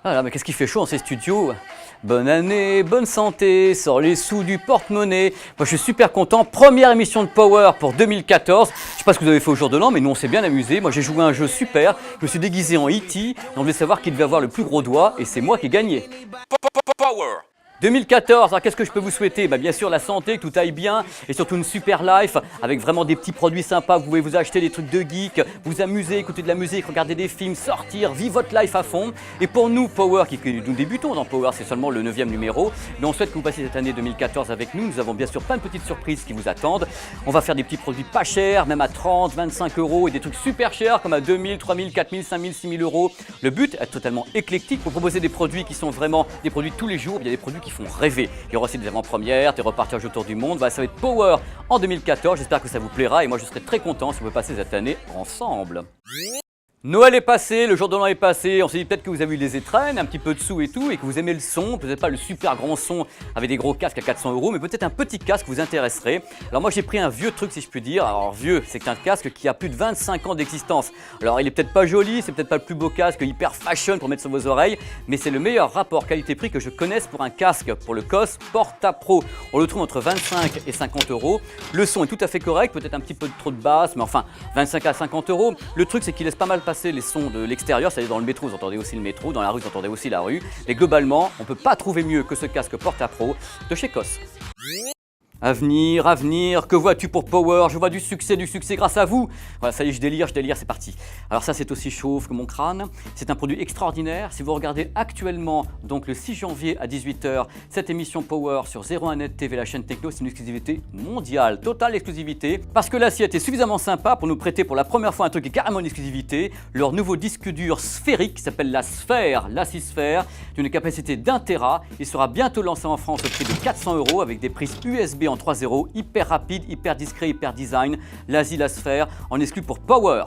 Ah là, mais qu'est-ce qu'il fait chaud dans ces studios? Bonne année, bonne santé, sors les sous du porte-monnaie. Moi, je suis super content. Première émission de Power pour 2014. Je sais pas ce que vous avez fait au jour de l'an, mais nous, on s'est bien amusé. Moi, j'ai joué à un jeu super. Je me suis déguisé en E.T. Et on voulait savoir qui devait avoir le plus gros doigt. Et c'est moi qui ai gagné. Power 2014, alors qu'est-ce que je peux vous souhaiter? Bien sûr la santé, que tout aille bien et surtout une super life avec vraiment des petits produits sympas. Vous pouvez vous acheter des trucs de geek, vous amuser, écouter de la musique, regarder des films, sortir, vivre votre life à fond. Et pour nous, Power, nous débutons dans Power, c'est seulement le 9e numéro. Mais on souhaite que vous passiez cette année 2014 avec nous. Nous avons bien sûr plein de petites surprises qui vous attendent. On va faire des petits produits pas chers, même à 30, 25 euros et des trucs super chers comme à 2000, 3000, 4000, 5000, 6000 euros. Le but est totalement éclectique pour proposer des produits qui sont vraiment des produits de tous les jours. Il y a des produits qui font rêver. Il y aura aussi des avant-premières, des repartages autour du monde. Ça va être Power en 2014. J'espère que ça vous plaira et moi je serai très content si on peut passer cette année ensemble. Noël est passé, le jour de l'an est passé, on s'est dit peut-être que vous avez eu des étrennes, un petit peu de sous et tout, et que vous aimez le son, peut-être pas le super grand son avec des gros casques à 400 euros, mais peut-être un petit casque vous intéresserait. Alors moi j'ai pris un vieux truc si je puis dire, alors vieux, c'est un casque qui a plus de 25 ans d'existence. Alors il est peut-être pas joli, c'est peut-être pas le plus beau casque hyper fashion pour mettre sur vos oreilles, mais c'est le meilleur rapport qualité-prix que je connaisse pour un casque, pour le COS Porta Pro. On le trouve entre 25 et 50 euros. Le son est tout à fait correct, peut-être un petit peu trop de basse, mais enfin 25 à 50 euros. Le truc c'est qu'il laisse pas mal passer les sons de l'extérieur, c'est-à-dire dans le métro, vous entendez aussi le métro, dans la rue, vous entendez aussi la rue. Et globalement, on ne peut pas trouver mieux que ce casque Porta Pro de chez COS. Avenir, que vois-tu pour Power? Je vois du succès grâce à vous. Voilà, ça y est, je délire, c'est parti. Alors ça, c'est aussi chauve que mon crâne. C'est un produit extraordinaire. Si vous regardez actuellement, donc le 6 janvier à 18 h, cette émission Power sur 01net TV, la chaîne Techno, c'est une exclusivité mondiale, totale exclusivité. Parce que l'assiette est suffisamment sympa pour nous prêter pour la première fois un truc qui est carrément une exclusivité. Leur nouveau disque dur sphérique qui s'appelle la Sphère, la Sphère, d'une capacité d'1 Tera. Il sera bientôt lancé en France au prix de 400 euros avec des prises USB en 3.0, hyper rapide, hyper discret, hyper design, la Sphère, en exclu pour Power.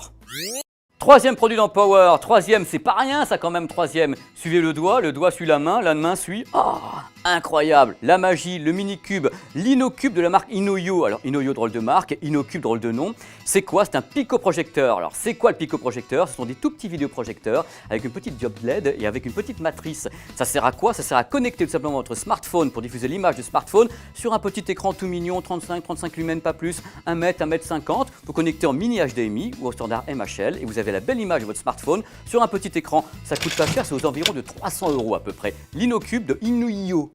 Troisième produit dans Power, troisième, c'est pas rien ça quand même, troisième. Suivez le doigt suit la main suit. Oh, incroyable, la magie, le mini-cube, l'InnoCube de la marque InnoYo. Alors InnoYo drôle de marque, InnoCube drôle de nom. C'est quoi? C'est un picoprojecteur. Alors c'est quoi le picoprojecteur? Ce sont des tout petits vidéoprojecteurs avec une petite diode LED et avec une petite matrice. Ça sert à quoi? Ça sert à connecter tout simplement votre smartphone pour diffuser l'image du smartphone sur un petit écran tout mignon, 35 lumens pas plus, 1 mètre, 1 mètre 50. Vous connectez en mini HDMI ou au standard MHL et vous avez la belle image de votre smartphone sur un petit écran. Ça coûte pas cher, c'est aux environs de 300 euros à peu près. l'InnoCube de InnoYo.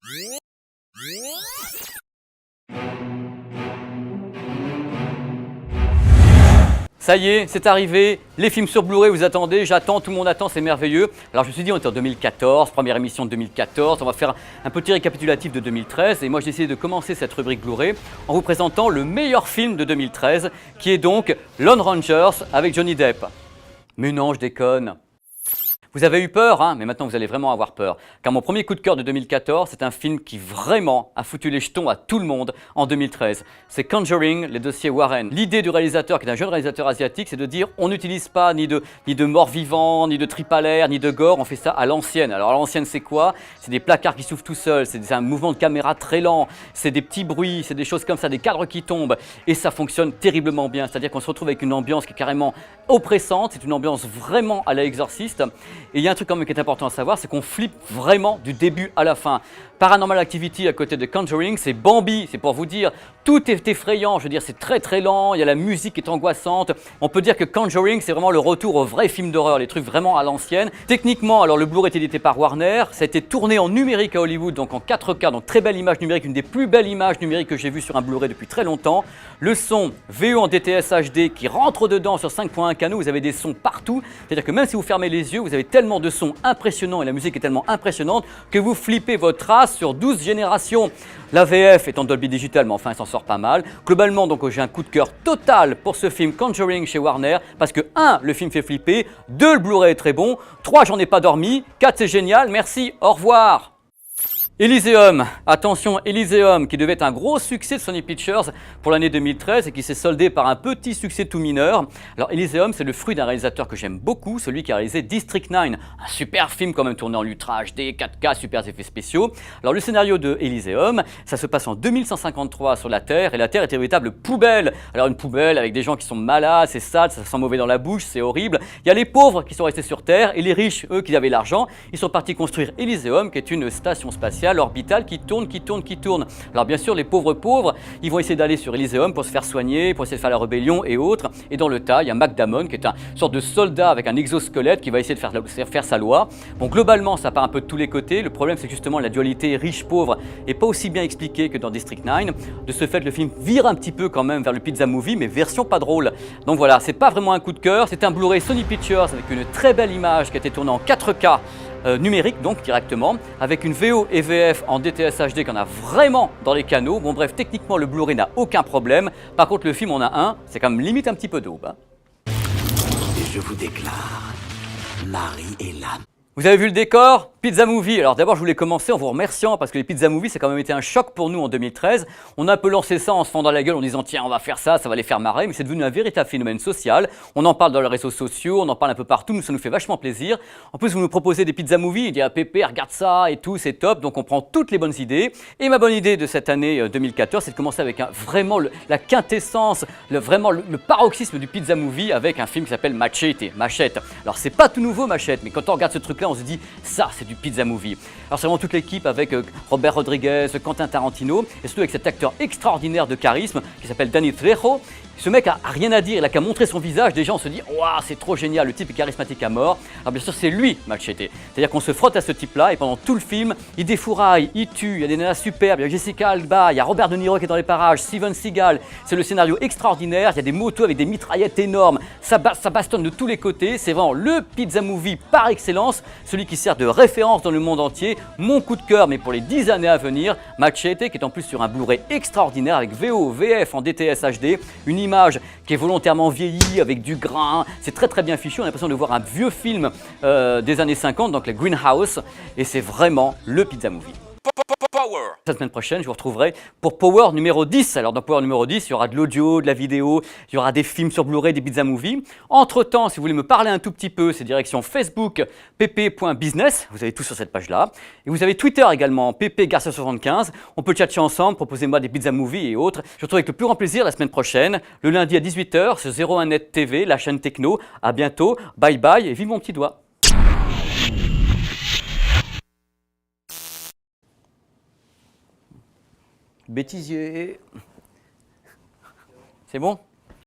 Ça y est, c'est arrivé, les films sur Blu-ray, vous attendez, j'attends, tout le monde attend, c'est merveilleux. Alors je me suis dit, on est en 2014, première émission de 2014, on va faire un petit récapitulatif de 2013 et moi j'ai décidé de commencer cette rubrique Blu-ray en vous présentant le meilleur film de 2013 qui est donc Lone Rangers avec Johnny Depp. Mais non, je déconne. Vous avez eu peur, hein, mais maintenant vous allez vraiment avoir peur. Car mon premier coup de cœur de 2014, c'est un film qui vraiment a foutu les jetons à tout le monde en 2013. C'est Conjuring, les dossiers Warren. L'idée du réalisateur, qui est un jeune réalisateur asiatique, c'est de dire on n'utilise pas ni de morts vivants, ni de tripes à l'air, ni de gore, on fait ça à l'ancienne. Alors à l'ancienne c'est quoi? C'est des placards qui s'ouvrent tout seuls, c'est un mouvement de caméra très lent, c'est des petits bruits, c'est des choses comme ça, des cadres qui tombent. Et ça fonctionne terriblement bien, c'est-à-dire qu'on se retrouve avec une ambiance qui est carrément oppressante, c'est une ambiance vraiment à la Exorciste. Et il y a un truc quand même qui est important à savoir, c'est qu'on flippe vraiment du début à la fin. Paranormal Activity à côté de Conjuring, c'est Bambi, c'est pour vous dire, tout est effrayant, je veux dire c'est très très lent, il y a la musique qui est angoissante. On peut dire que Conjuring c'est vraiment le retour au vrai film d'horreur, les trucs vraiment à l'ancienne. Techniquement, alors le Blu-ray est édité par Warner, ça a été tourné en numérique à Hollywood, donc en 4K, donc très belle image numérique, une des plus belles images numériques que j'ai vues sur un Blu-ray depuis très longtemps. Le son VE en DTS HD qui rentre dedans sur 5.1 canaux, vous avez des sons partout, c'est-à-dire que même si vous fermez les yeux, vous avez tellement de sons impressionnants et la musique est tellement impressionnante que vous flippez votre race sur 12 générations. La VF est en Dolby Digital, mais enfin, elle s'en sort pas mal. Globalement, donc, j'ai un coup de cœur total pour ce film Conjuring chez Warner, parce que 1, le film fait flipper, 2, le Blu-ray est très bon, 3, j'en ai pas dormi, 4, c'est génial, merci, au revoir. Elysium, attention, Elysium, qui devait être un gros succès de Sony Pictures pour l'année 2013 et qui s'est soldé par un petit succès tout mineur. Alors Elysium, c'est le fruit d'un réalisateur que j'aime beaucoup, celui qui a réalisé District 9, un super film quand même tourné en Ultra HD, 4K, super effets spéciaux. Alors le scénario de Elysium, ça se passe en 2153 sur la Terre et la Terre est une véritable poubelle. Alors une poubelle avec des gens qui sont malades, c'est sale, ça sent mauvais dans la bouche, c'est horrible. Il y a les pauvres qui sont restés sur Terre et les riches, eux qui avaient l'argent, ils sont partis construire Elysium, qui est une station spatiale orbitale qui tourne. Alors bien sûr, les pauvres, ils vont essayer d'aller sur Elysium pour se faire soigner, pour essayer de faire la rébellion et autres. Et dans le tas, il y a Mac Damon, qui est une sorte de soldat avec un exosquelette qui va essayer de faire sa loi. Bon, globalement, ça part un peu de tous les côtés. Le problème, c'est que justement, la dualité riche-pauvre n'est pas aussi bien expliquée que dans District 9. De ce fait, le film vire un petit peu quand même vers le pizza movie, mais version pas drôle. Donc voilà, c'est pas vraiment un coup de cœur. C'est un Blu-ray Sony Pictures avec une très belle image qui a été tournée en 4K. Numérique donc directement, avec une VO et VF en DTS HD qu'on a vraiment dans les canaux. Bon bref, techniquement le Blu-ray n'a aucun problème. Par contre le film on a un, c'est quand même limite un petit peu d'aube. Et je vous déclare, Marie est là. Vous avez vu le décor? Pizza Movie. Alors d'abord, je voulais commencer en vous remerciant parce que les Pizza Movie, ça a quand même été un choc pour nous en 2013. On a un peu lancé ça en se fendant la gueule en disant tiens, on va faire ça, ça va les faire marrer, mais c'est devenu un véritable phénomène social. On en parle dans les réseaux sociaux, on en parle un peu partout, nous ça nous fait vachement plaisir. En plus, vous nous proposez des Pizza Movie, il dit ah Pépé, regarde ça et tout, c'est top. Donc on prend toutes les bonnes idées. Et ma bonne idée de cette année 2014, c'est de commencer avec vraiment la quintessence, le paroxysme du Pizza Movie avec un film qui s'appelle Machete. Alors c'est pas tout nouveau Machete, mais quand on regarde ce truc-là, on se dit ça c'est du Pizza Movie. Alors c'est vraiment toute l'équipe avec Robert Rodriguez, Quentin Tarantino et surtout avec cet acteur extraordinaire de charisme qui s'appelle Danny Trejo. Ce mec a rien à dire, il a qu'à montrer son visage, déjà on se dit waouh c'est trop génial, le type est charismatique à mort. Alors bien sûr c'est lui Machete, c'est-à-dire qu'on se frotte à ce type-là et pendant tout le film il défouraille, il tue, il y a des nanas superbes, il y a Jessica Alba, il y a Robert De Niro qui est dans les parages, Steven Seagal, c'est le scénario extraordinaire, il y a des motos avec des mitraillettes énormes, ça bastonne de tous les côtés, c'est vraiment le Pizza Movie par excellence, celui qui sert de référence dans le monde entier, mon coup de cœur mais pour les 10 années à venir, Machete qui est en plus sur un Blu-ray extraordinaire avec VO, VF en DTS HD, une image qui est volontairement vieillie avec du grain, c'est très très bien fichu, on a l'impression de voir un vieux film des années 50, donc le Greenhouse, et c'est vraiment le Pizza Movie. Power. La semaine prochaine, je vous retrouverai pour Power numéro 10. Alors dans Power numéro 10, il y aura de l'audio, de la vidéo, il y aura des films sur Blu-ray, des Pizza Movie. Entre-temps, si vous voulez me parler un tout petit peu, c'est direction Facebook pp.business, vous avez tout sur cette page-là. Et vous avez Twitter également, ppgarcia75. On peut tchatcher ensemble, proposez-moi des Pizza Movie et autres. Je vous retrouve avec le plus grand plaisir la semaine prochaine, le lundi à 18h sur 01net TV, la chaîne techno. À bientôt, bye bye et vive mon petit doigt. Bêtisier. C'est bon?